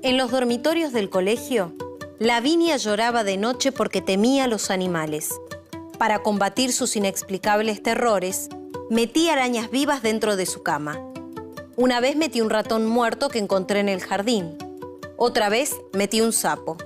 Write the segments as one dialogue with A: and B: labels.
A: En los dormitorios del colegio, Lavinia lloraba de noche porque temía a los animales. Para combatir sus inexplicables terrores, metía arañas vivas dentro de su cama. Una vez metí un ratón muerto que encontré en el jardín. Otra vez metí un sapo.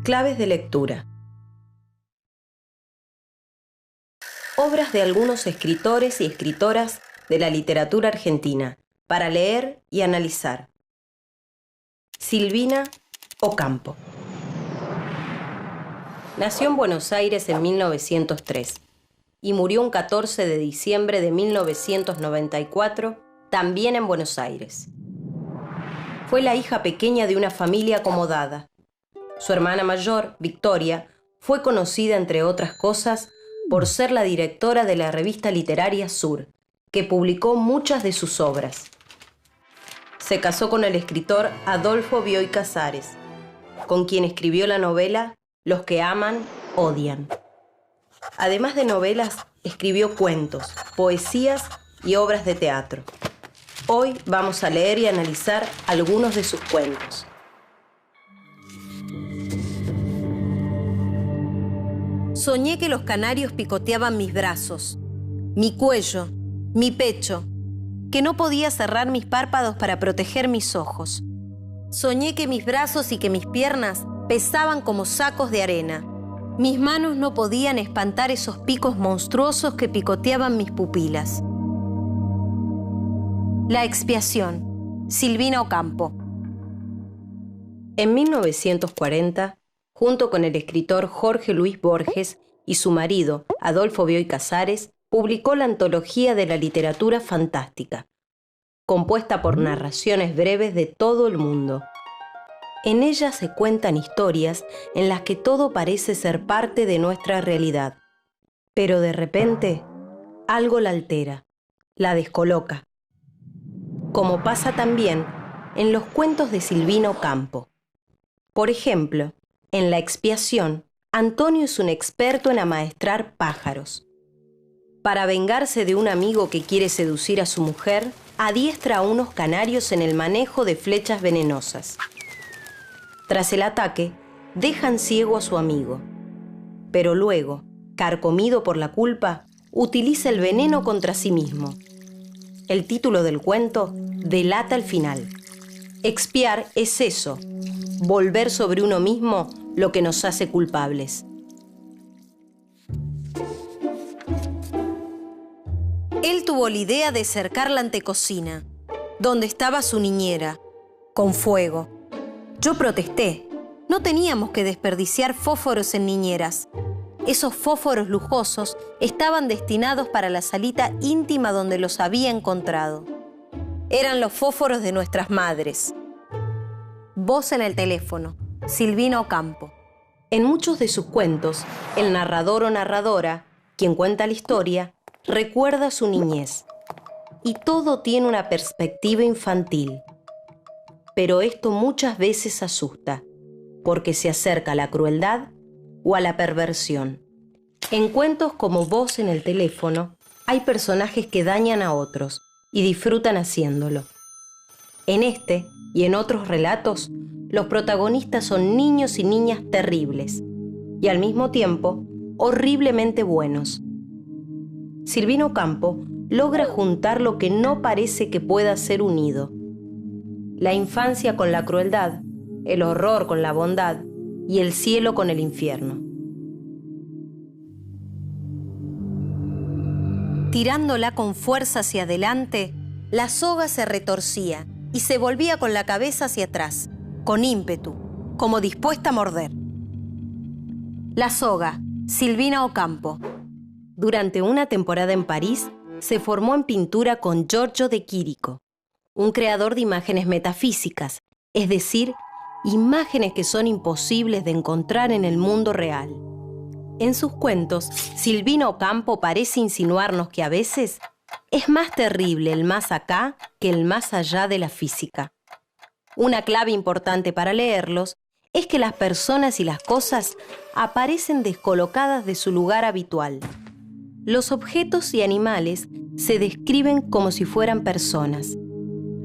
B: Claves de lectura. Obras de algunos escritores y escritoras de la literatura argentina para leer y analizar. Silvina Ocampo. Nació en Buenos Aires en 1903 y murió un 14 de diciembre de 1994, también en Buenos Aires. Fue la hija pequeña de una familia acomodada. Su hermana mayor, Victoria, fue conocida, entre otras cosas, por ser la directora de la revista literaria Sur, que publicó muchas de sus obras. Se casó con el escritor Adolfo Bioy Casares, con quien escribió la novela Los que aman, odian. Además de novelas, escribió cuentos, poesías y obras de teatro. Hoy vamos a leer y analizar algunos de sus cuentos.
A: Soñé que los canarios picoteaban mis brazos, mi cuello, mi pecho, que no podía cerrar mis párpados para proteger mis ojos. Soñé que mis brazos y que mis piernas pesaban como sacos de arena. Mis manos no podían espantar esos picos monstruosos que picoteaban mis pupilas. La expiación. Silvina Ocampo.
B: En 1940, junto con el escritor Jorge Luis Borges y su marido, Adolfo Bioy Casares, publicó la antología de la literatura fantástica, compuesta por narraciones breves de todo el mundo. En ella se cuentan historias en las que todo parece ser parte de nuestra realidad, pero de repente algo la altera, la descoloca. Como pasa también en los cuentos de Silvina Ocampo. Por ejemplo, en La expiación, Antonio es un experto en amaestrar pájaros. Para vengarse de un amigo que quiere seducir a su mujer, adiestra a unos canarios en el manejo de flechas venenosas. Tras el ataque, dejan ciego a su amigo. Pero luego, carcomido por la culpa, utiliza el veneno contra sí mismo. El título del cuento delata el final. Expiar es eso, volver sobre uno mismo lo que nos hace culpables.
A: Él tuvo la idea de cercar la antecocina, donde estaba su niñera, con fuego. Yo protesté. No teníamos que desperdiciar fósforos en niñeras. Esos fósforos lujosos estaban destinados para la salita íntima donde los había encontrado. Eran los fósforos de nuestras madres. Voz en el teléfono. Silvina Ocampo.
B: En muchos de sus cuentos, el narrador o narradora, quien cuenta la historia, recuerda su niñez. Y todo tiene una perspectiva infantil. Pero esto muchas veces asusta, porque se acerca a la crueldad o a la perversión. En cuentos como Voz en el teléfono, hay personajes que dañan a otros y disfrutan haciéndolo. En este y en otros relatos, los protagonistas son niños y niñas terribles y al mismo tiempo horriblemente buenos. Silvina Ocampo logra juntar lo que no parece que pueda ser unido: la infancia con la crueldad, el horror con la bondad y el cielo con el infierno.
A: Tirándola con fuerza hacia adelante, la soga se retorcía y se volvía con la cabeza hacia atrás, con ímpetu, como dispuesta a morder. La soga. Silvina Ocampo.
B: Durante una temporada en París, se formó en pintura con Giorgio de Chirico, un creador de imágenes metafísicas, es decir, imágenes que son imposibles de encontrar en el mundo real. En sus cuentos, Silvina Ocampo parece insinuarnos que a veces es más terrible el más acá que el más allá de la física. Una clave importante para leerlos es que las personas y las cosas aparecen descolocadas de su lugar habitual. Los objetos y animales se describen como si fueran personas.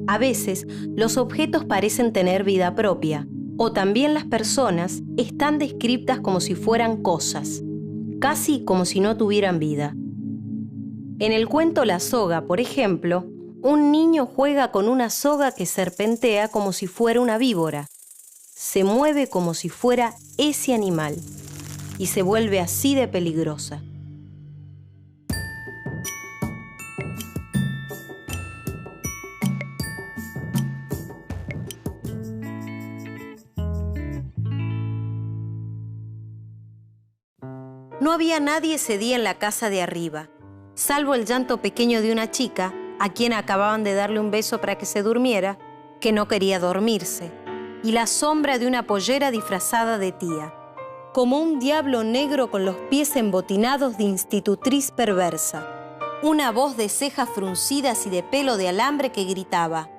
B: A veces, los objetos parecen tener vida propia, o también las personas están descritas como si fueran cosas, casi como si no tuvieran vida. En el cuento La soga, por ejemplo, un niño juega con una soga que serpentea como si fuera una víbora. Se mueve como si fuera ese animal y se vuelve así de peligrosa.
A: No había nadie ese día en la casa de arriba, salvo el llanto pequeño de una chica, a quien acababan de darle un beso para que se durmiera, que no quería dormirse, y la sombra de una pollera disfrazada de tía, como un diablo negro con los pies embotinados de institutriz perversa. Una voz de cejas fruncidas y de pelo de alambre que gritaba: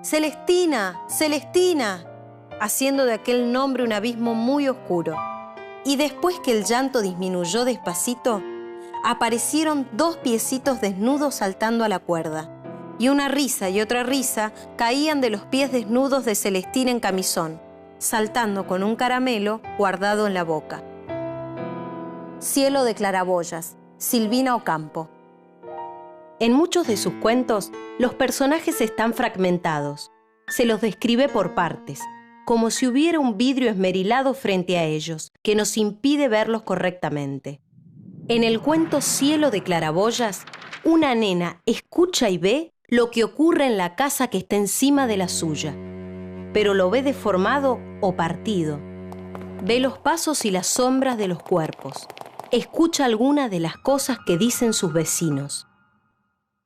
A: «¡Celestina! ¡Celestina!», haciendo de aquel nombre un abismo muy oscuro. Y después que el llanto disminuyó despacito, aparecieron 2 piecitos desnudos saltando a la cuerda, y una risa y otra risa caían de los pies desnudos de Celestina en camisón, saltando con un caramelo guardado en la boca. Cielo de claraboyas, Silvina Ocampo.
B: En muchos de sus cuentos, los personajes están fragmentados. Se los describe por partes, como si hubiera un vidrio esmerilado frente a ellos, que nos impide verlos correctamente. En el cuento Cielo de claraboyas, una nena escucha y ve lo que ocurre en la casa que está encima de la suya, pero lo ve deformado o partido. Ve los pasos y las sombras de los cuerpos. Escucha algunas de las cosas que dicen sus vecinos.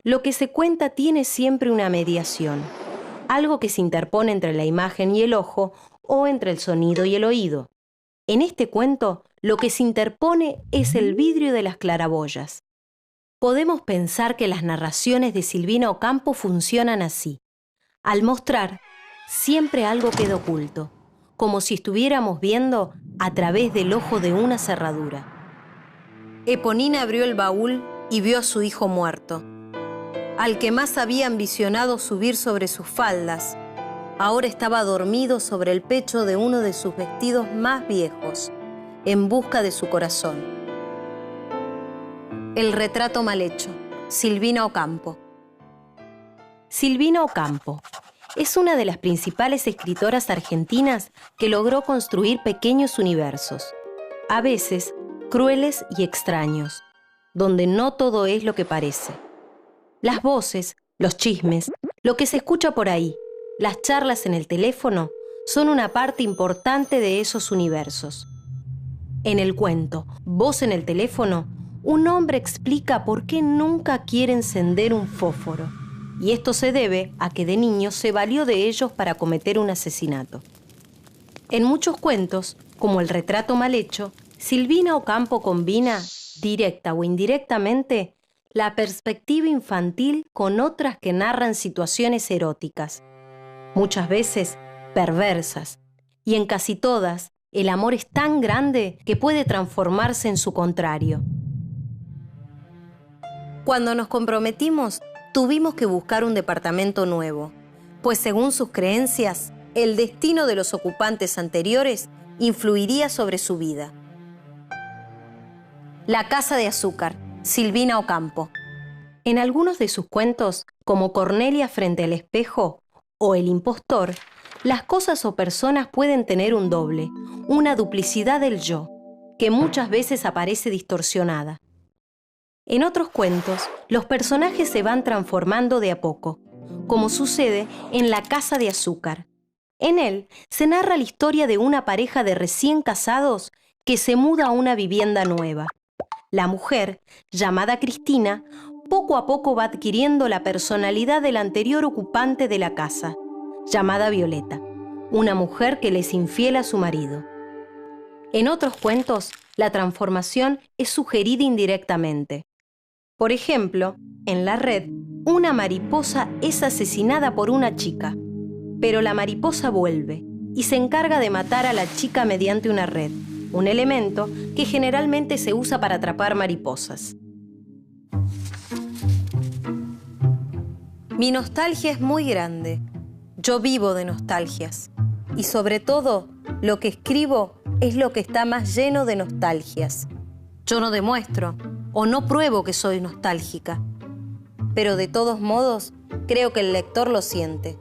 B: Lo que se cuenta tiene siempre una mediación, algo que se interpone entre la imagen y el ojo o entre el sonido y el oído. En este cuento, lo que se interpone es el vidrio de las claraboyas. Podemos pensar que las narraciones de Silvina Ocampo funcionan así. Al mostrar, siempre algo queda oculto, como si estuviéramos viendo a través del ojo de una cerradura.
A: Eponina abrió el baúl y vio a su hijo muerto, al que más había ambicionado subir sobre sus faldas. Ahora estaba dormido sobre el pecho de uno de sus vestidos más viejos, en busca de su corazón. El retrato mal hecho, Silvina Ocampo.
B: Silvina Ocampo es una de las principales escritoras argentinas que logró construir pequeños universos, a veces crueles y extraños, donde no todo es lo que parece. Las voces, los chismes, lo que se escucha por ahí, las charlas en el teléfono, son una parte importante de esos universos. En el cuento Voz en el teléfono, un hombre explica por qué nunca quiere encender un fósforo, y esto se debe a que de niño se valió de ellos para cometer un asesinato. En muchos cuentos, como El retrato mal hecho, Silvina Ocampo combina, directa o indirectamente, la perspectiva infantil con otras que narran situaciones eróticas, muchas veces perversas, y en casi todas el amor es tan grande que puede transformarse en su contrario.
A: Cuando nos comprometimos, tuvimos que buscar un departamento nuevo, pues según sus creencias, el destino de los ocupantes anteriores influiría sobre su vida. La casa de azúcar, Silvina Ocampo.
B: En algunos de sus cuentos, como Cornelia frente al espejo o El impostor, las cosas o personas pueden tener un doble, una duplicidad del yo, que muchas veces aparece distorsionada. En otros cuentos, los personajes se van transformando de a poco, como sucede en La casa de azúcar. En él se narra la historia de una pareja de recién casados que se muda a una vivienda nueva. La mujer, llamada Cristina, poco a poco va adquiriendo la personalidad del anterior ocupante de la casa, llamada Violeta, una mujer que le es infiel a su marido. En otros cuentos, la transformación es sugerida indirectamente. Por ejemplo, en La Red, una mariposa es asesinada por una chica, pero la mariposa vuelve y se encarga de matar a la chica mediante una red, un elemento que generalmente se usa para atrapar mariposas.
A: Mi nostalgia es muy grande. Yo vivo de nostalgias. Y sobre todo, lo que escribo es lo que está más lleno de nostalgias. Yo no demuestro o no pruebo que soy nostálgica. Pero de todos modos, creo que el lector lo siente.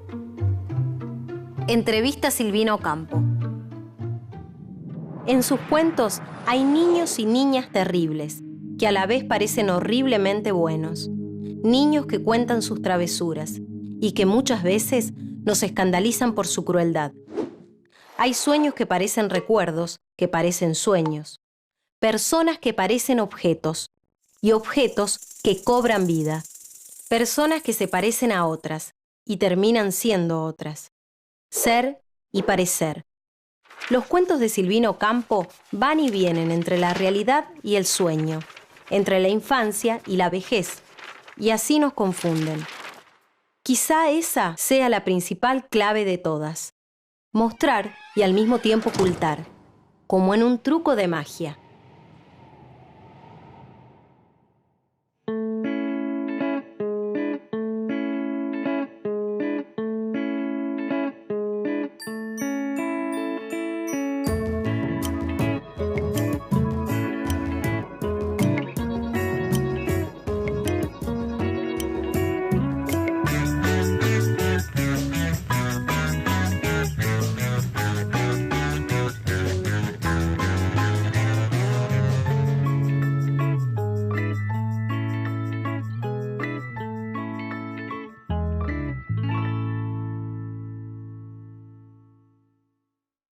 A: Entrevista a Silvina Ocampo.
B: En sus cuentos hay niños y niñas terribles, que a la vez parecen horriblemente buenos. Niños que cuentan sus travesuras y que muchas veces nos escandalizan por su crueldad. Hay sueños que parecen recuerdos, que parecen sueños. Personas que parecen objetos y objetos que cobran vida. Personas que se parecen a otras y terminan siendo otras. Ser y parecer. Los cuentos de Silvina Ocampo van y vienen entre la realidad y el sueño, entre la infancia y la vejez, y así nos confunden. Quizá esa sea la principal clave de todas: mostrar y al mismo tiempo ocultar, como en un truco de magia.